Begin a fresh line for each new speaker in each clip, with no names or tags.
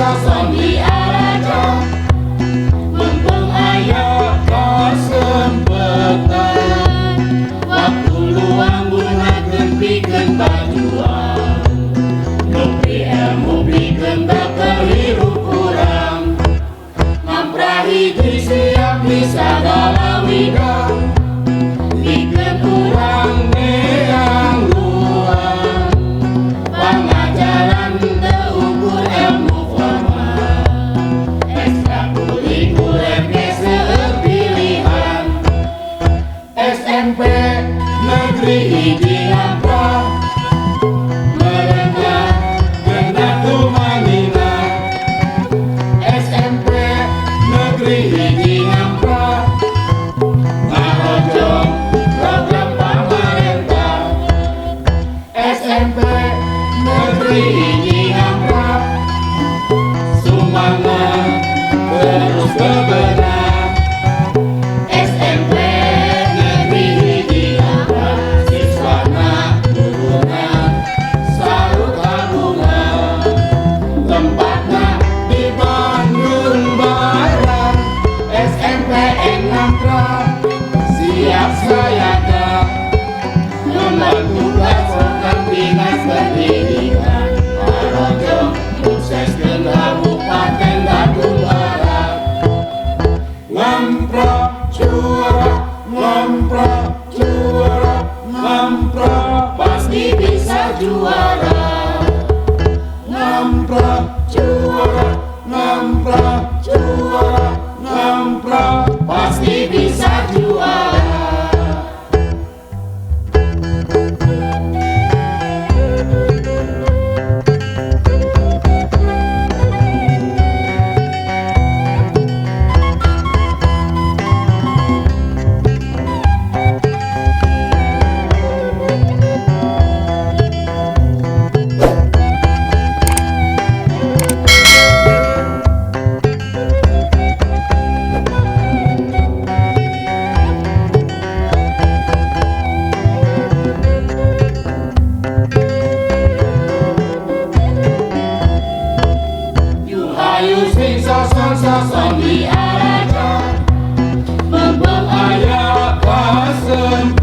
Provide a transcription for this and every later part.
sason di araja, mumpung aya kasempatan, waktu luang gunakeun pikeun bajuan, nupi ilmu pikeun bakal hirup urang, ngamprah hiji siap di sagala widang, pikeun urang neang luang, pangajaran teu ukur ilmu formal, ekstrakurikuler ge seueur pilihan. SMP Negeri Hiji Ngamprah, merengah gendak tumanina. SMP Negeri Hiji Ngamprah, ngarojong program pamarentah. SMP Negeri Hiji Ngamprah, sumangat terus bebenah. SMP Negeri Hiji Ngamprah, siswana guruna salut kagungan, tempatna di Bandung Barat. SMPN Ngamprah siap sayaga, membantu pasukan dinas pendidikan, parojong sukseskeun Kabupaten Bandung Barat. Ngamprah juara, Ngamprah juara, Ngamprah pasti bisa juara. Ngamprah juara, Ngamprah juara, Ngamprah pasti bisa juara. Hayu sing sason di araja, mumpung aya kasempatan,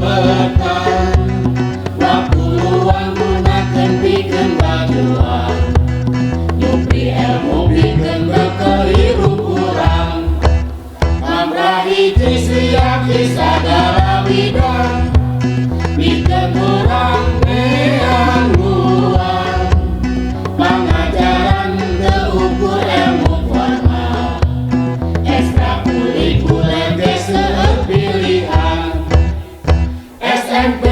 waktu luang gunakeun pikeun bajuan, nyupi ilmu pikeun bekal hirup urang, ngamprah hiji siap di sagala bidang, pikeun urang neang luang, pangajaran teu ukur ilmu formal, ekstrakurikuler ge seueur pilihan. SMP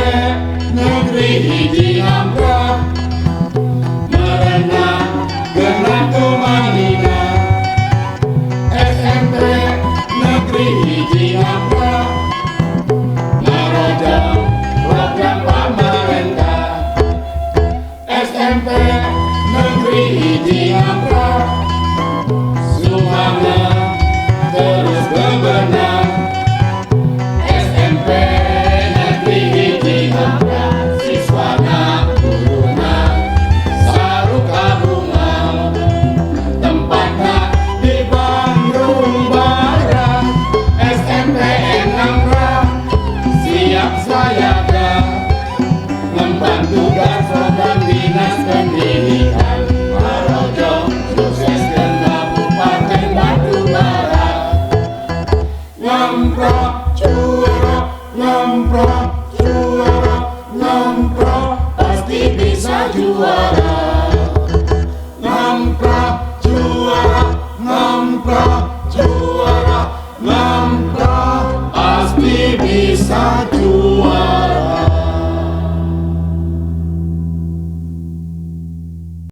Negeri Hiji Ngamprah, merenah gendak tumanina. SMP Negeri Hiji Ngamprah, ngarojong program pamarentah. SMP Negeri Hiji Ngamprah, sumangat terus bebenah. SMP Negeri Hiji Ngamprah, siswana guruna salut kagungan, tempatna di Bandung Barat. SMPN Ngamprah siap sayaga, membantu program dinas pendidikan, parojong sukseskeun Kabupaten Bandung Barat. Ngamprah juara, Ngamprah juara, Ngamprah pasti bisa juara.